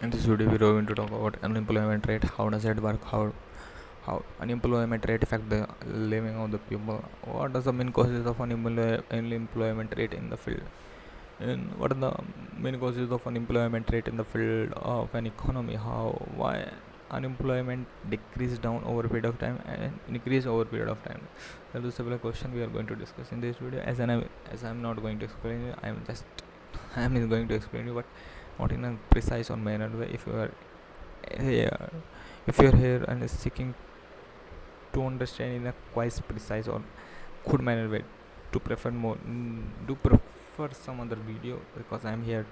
In this video, we are going to talk about unemployment rate. How does it work? How unemployment rate affect the living of the people? What does the main causes of unemployment rate in the field? And what are the main causes of unemployment rate in the field of an economy? Why unemployment decrease down over a period of time and increase over a period of time? That is a similar question we are going to discuss in this video. As I'm not going to explain it, I'm going to explain you, but not in a precise or manner way. Here, if you are here and is seeking to understand in a quite precise or good manner way, to prefer more, do prefer some other video, because I'm here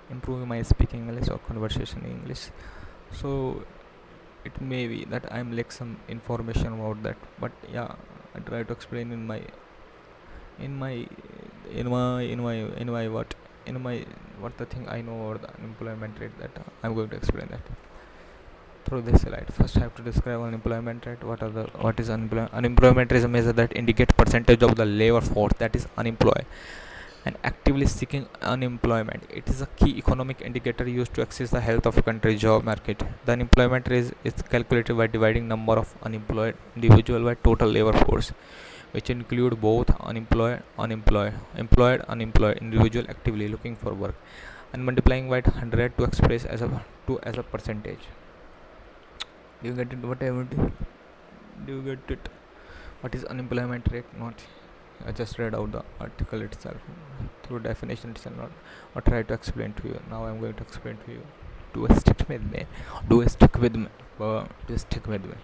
improving my speaking English or conversation English. So it may be that I'm like some information about that, but yeah, I try to explain in my in my what the thing I know about the unemployment rate, that I'm going to explain that through this slide. First, I have to describe unemployment rate. What is unemployment? Unemployment is a measure that indicates percentage of the labor force that is unemployed and actively seeking unemployment. It is a key economic indicator used to assess the health of a country's job market. The unemployment rate is calculated by dividing number of unemployed individual by total labor force, which include both unemployed individual actively looking for work, and multiplying by 100 to express as a percentage. Do you get it? What I want to? Do you get it? What is unemployment rate? Not. I just read out the article itself through definition itself, not or try to explain to you. Now I'm going to explain to you. Do stick with me. Do stick with me. Do stick with me.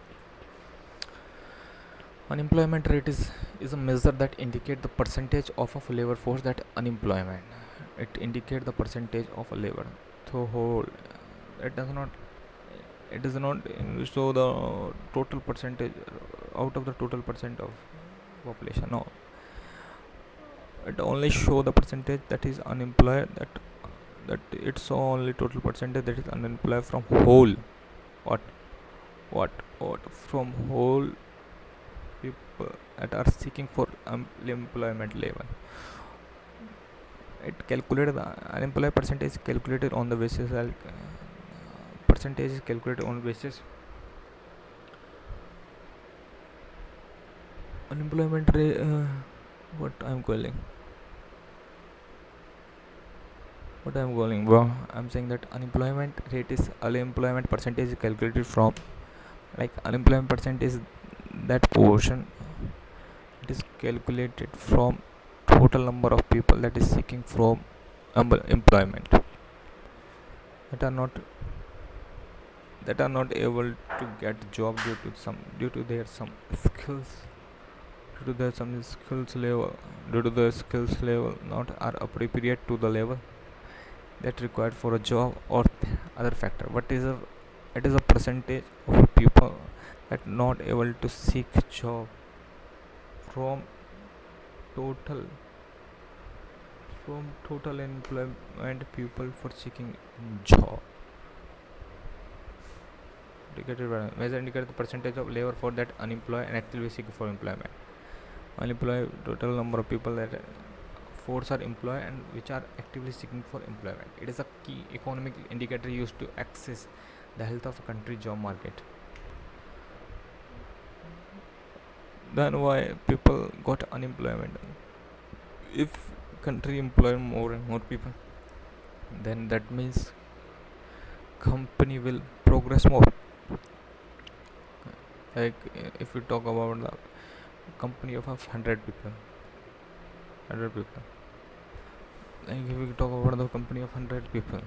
Unemployment rate is a measure that indicate the percentage of a labor force that unemployment. It indicate the percentage of a labor. So whole. It does not. It does not show the total percentage out of the total percent of population. No, it only show the percentage that is unemployed. That it's only total percentage that is unemployed from whole. What what from whole people that are seeking for employment level. It calculated the unemployed percentage calculated on the basis percentage is calculated on basis unemployment rate. What I'm calling what I'm calling, bro. I'm saying that unemployment rate is unemployment percentage is calculated from, like, unemployment percent is that portion. It is calculated from total number of people that is seeking from employment, that are not that are not able to get job due to their some skills, due to their some skills level, due to the skills level not are appropriate to the level that required for a job or other factor. But is a it is a percentage of people that not able to seek job from total total employment people for seeking job. Indicated measure indicate the percentage of labor for that unemployed and actively seeking for employment. Unemployed total number of people that force are employed and which are actively seeking for employment. It is a key economic indicator used to assess the health of a country job market. Then why people got unemployment? If country employ more and more people, then that means company will progress more. Like, if we talk about the company of 100 people, like if we talk about the company of 100 people,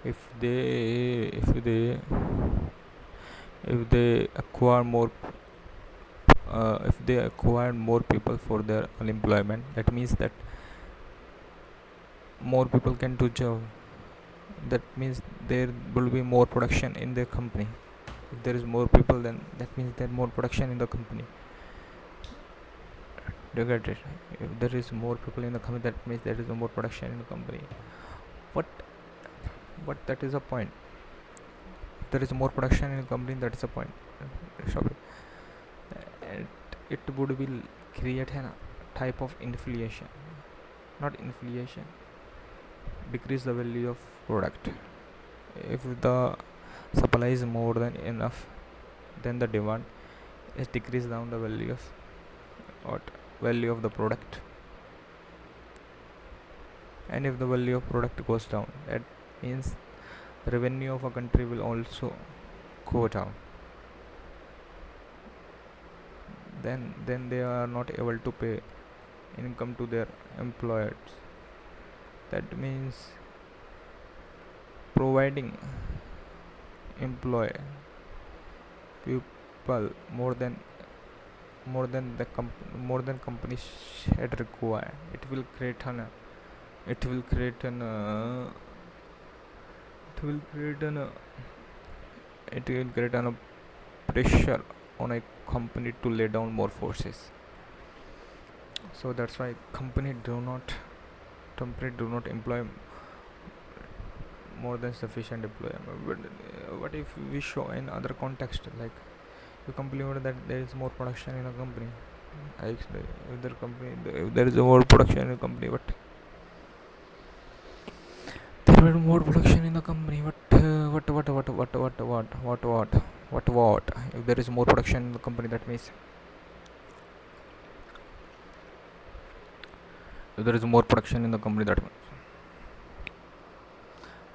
if they acquire more, if they acquire more people for their unemployment, that means that more people can do job. That means there will be more production in their company. If there is more people, then that means there more production in the company. Do you get it? If there is more people in the company, that means there is more production in the company. But that is a point. If there is more production in the company, that is a point. it, it would be create a type of inflation, not inflation, decrease the value of product. If the supply is more than enough than the demand, it decrease down the what value of the product. And if the value of product goes down, that means the revenue of a country will also go down. Then they are not able to pay income to their employers. That means providing employ people more than companies had required. It will create an it will create an it will create an pressure on a company to lay down more forces. So that's why company do not employ more than sufficient employment. But what if we show in other context, like you compliment that there is more production in a company? If there is more production in a company, but there is more production in the company, what? If there is more production in the company, that means if there is more production in the company, that means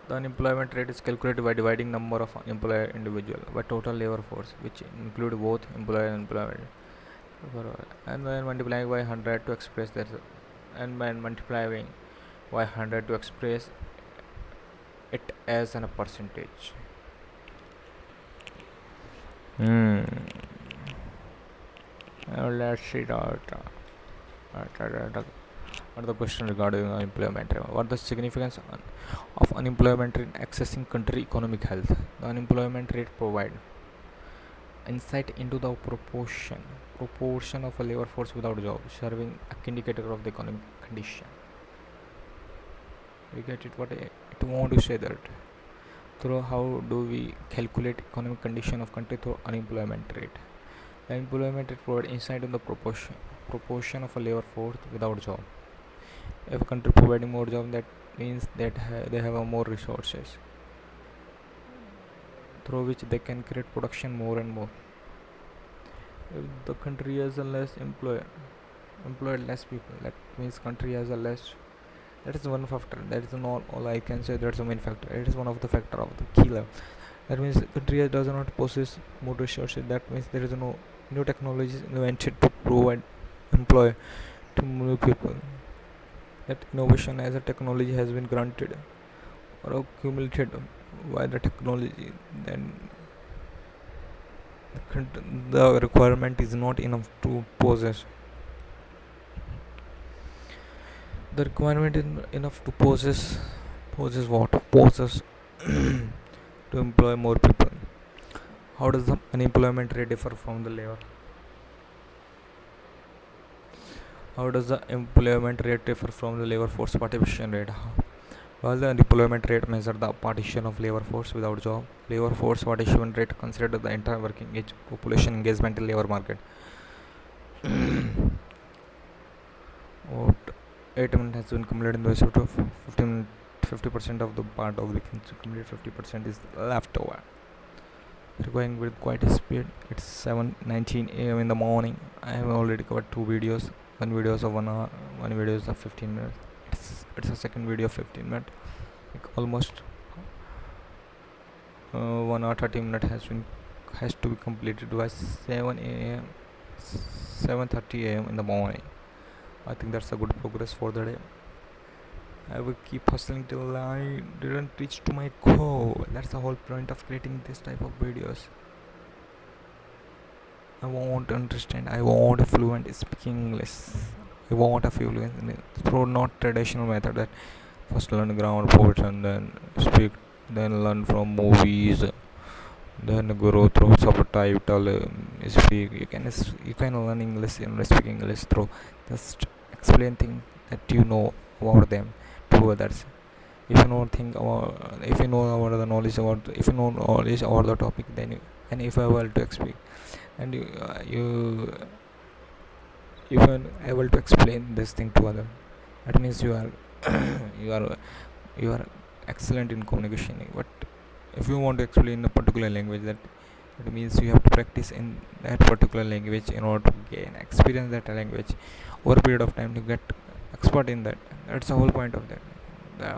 the unemployment rate is calculated by dividing number of unemployed individual by total labor force, which include both employer and employment. And when multiplying by 100 to express that, and when multiplying by 100 to express it as a percentage. Hmm. Let's see that. Another question regarding unemployment rate. What the significance of unemployment rate in accessing country economic health? The unemployment rate provide insight into the proportion of a labor force without job, serving a indicator of the economic condition. You get it? What I want to say that through how do we calculate economic condition of country through unemployment rate? The unemployment rate provide insight on the proportion of a labor force without job. If a country providing more job, that means that they have more resources through which they can create production more and more. If the country has a less employed less people, that means country has a less. That is one factor. That is not all I can say. That's the main factor. It is one of the factor of the killer. That means country does not possess more resources. That means there is no new technologies invented to provide employ to more people. That innovation as a technology has been granted or accumulated by the technology, then the requirement is not enough to possess. The requirement is enough to possess to employ more people. How does the unemployment rate differ from the labor? How does the employment rate differ from the labor force participation rate? While the unemployment rate measures the partition of labor force without job, labor force participation rate considers the entire working age population engagement in labor market. What 8 minutes has been completed in the shift of 50% of the part of the complete 50% is left over. We're going with quite a speed. It's 7:19 a.m. in the morning. I have already covered two videos. One video is of 1 hour, one video is of 15 minutes. It's a second video of 15 minutes. Like almost 1 hour 30 minutes has to be completed by 7 a.m. 7:30 a.m. in the morning. I think that's a good progress for the day. I will keep hustling till I didn't reach to my goal. That's the whole point of creating this type of videos. I want to understand. I want fluent speaking English. I want a fluent through not traditional method that first learn ground ports and then speak, then learn from movies, then go through subtitle, speak. You can learn English and speak English through just explain things that you know about them to others. If you know about the knowledge about, if you know knowledge about the topic, then and if I were to speak, and you are able to explain this thing to other, that means you are you are excellent in communication. But if you want to explain a particular language, that it means you have to practice in that particular language in order to gain experience that language over a period of time to get expert in that. That's the whole point of that.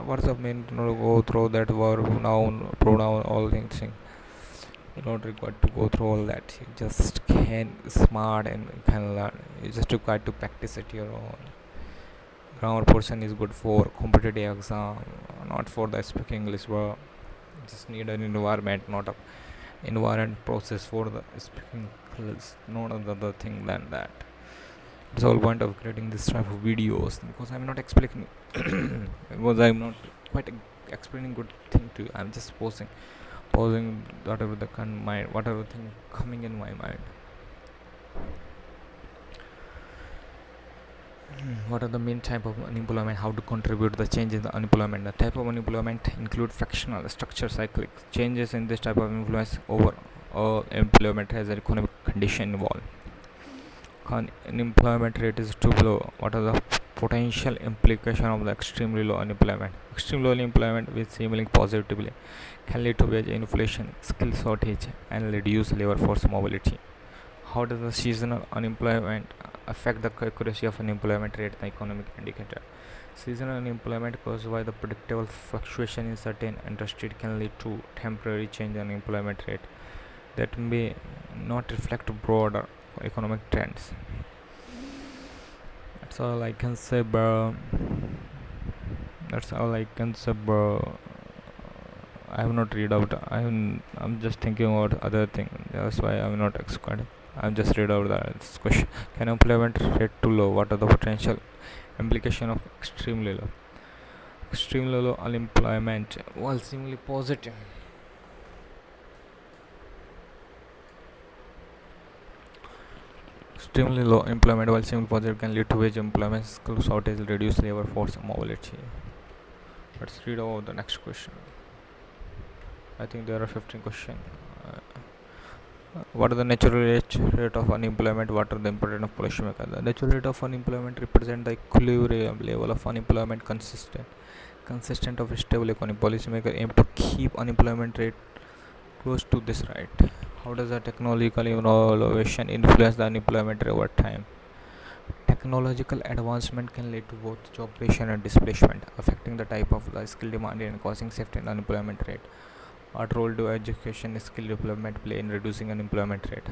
What's the main to go through that verb, noun, pronoun, all things. You're not required to go through all that. You just can smart and can learn. You just required to practice at your own. Grammar portion is good for competitive exam, not for the speaking English. Bro. You just need an environment, not a environment process for the speaking English. Not another thing than that. It's all point of creating this type of videos, because I'm not explaining because I'm not quite explaining good thing to you. I'm just posing whatever the mind, whatever thing coming in my mind. What are the main type of unemployment? How to contribute the change in the unemployment? The type of unemployment include fractional, structure, cyclic changes in this type of influence over employment has an economic condition involved. Unemployment rate is too low. What are the potential implication of the extremely low unemployment? Extreme low unemployment, which seemingly positively can lead to wage inflation, skill shortage, and reduce labor force mobility. How does the seasonal unemployment affect the accuracy of unemployment rate, the economic indicator? Seasonal unemployment caused by the predictable fluctuation in certain industries can lead to temporary change in unemployment rate that may not reflect broader economic trends. That's all I can say, bro. That's all I can say, bro. I have not read out. I'm just thinking about other thing. That's why I'm not excluded. I'm just read out that question. Can employment rate too low? What are the potential implication of extremely low? Extremely low unemployment, while seemingly positive. Extremely low employment while seemingly positive can lead to wage employment, skill shortage, reduced labor force mobility. Let's read over the next question. I think there are 15 questions. What is the natural rate of unemployment? What are the important of policymaker? The natural rate of unemployment represents the equilibrium level of unemployment consistent of a stable economy. Policymaker aim to keep unemployment rate close to this rate. How does the technological innovation influence the unemployment rate over time? Technological advancement can lead to both job creation and displacement, affecting the type of the skill demand and causing shift in unemployment rate. What role do education and skill development play in reducing unemployment rate?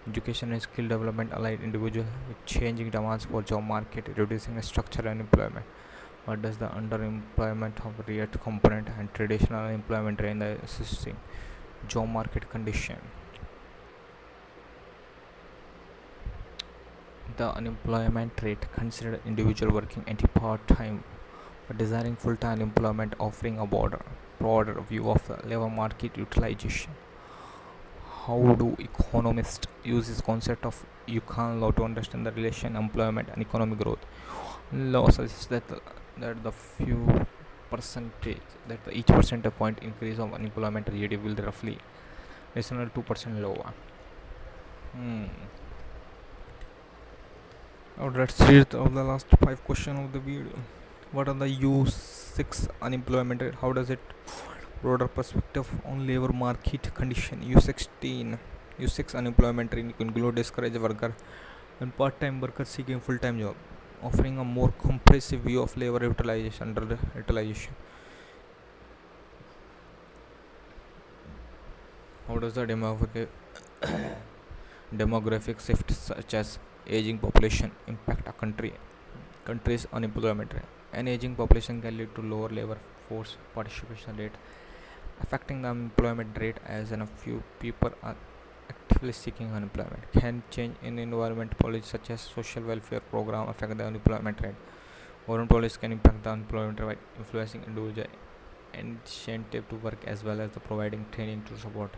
Education and skill development align individuals with changing demands for job market, reducing structural unemployment. What does the underemployment of rate component and traditional unemployment rate in the existing job market condition? The unemployment rate considered individual working at part-time but desiring full-time employment, offering a broader view of the labor market utilization. How do economists use this concept of Yukon law to understand the relation employment and economic growth? Law suggests that the few percentage that each percentage point increase of unemployment rate will roughly less than 2% lower. Now let's read the last 5 questions of the video. What are the U6 unemployment rate? How does it broader perspective on labor market condition? U6 unemployment rate include discouraged worker and part-time workers seeking full-time job, offering a more comprehensive view of labor utilization under the utilization. How does the demographic shift such as aging population impact a country's unemployment rate? An aging population can lead to lower labor force participation rate, affecting the unemployment rate as a few people are actively seeking unemployment. Can change in environment policy such as social welfare program affect the unemployment rate? Government policies can impact the unemployment rate by influencing individual incentive to work as well as the providing training to support.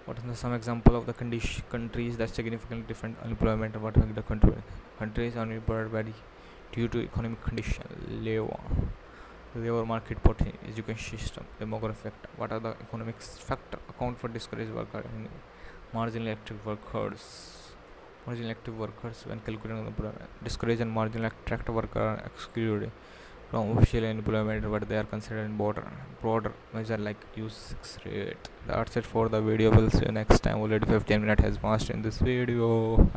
What are some example of the countries that significantly different unemployment? What are the countries unemployed vary due to economic condition, labor market potential, education system, demographic factor? What are the economic factor account for discouraged worker and marginally active workers? Marginally active workers when calculating unemployment, discouraged and marginally active worker are excluded from official unemployment, but they are considered in broader measure like U6 rate. That's it for the video. We'll see you next time. Already 15 minutes has passed in this video.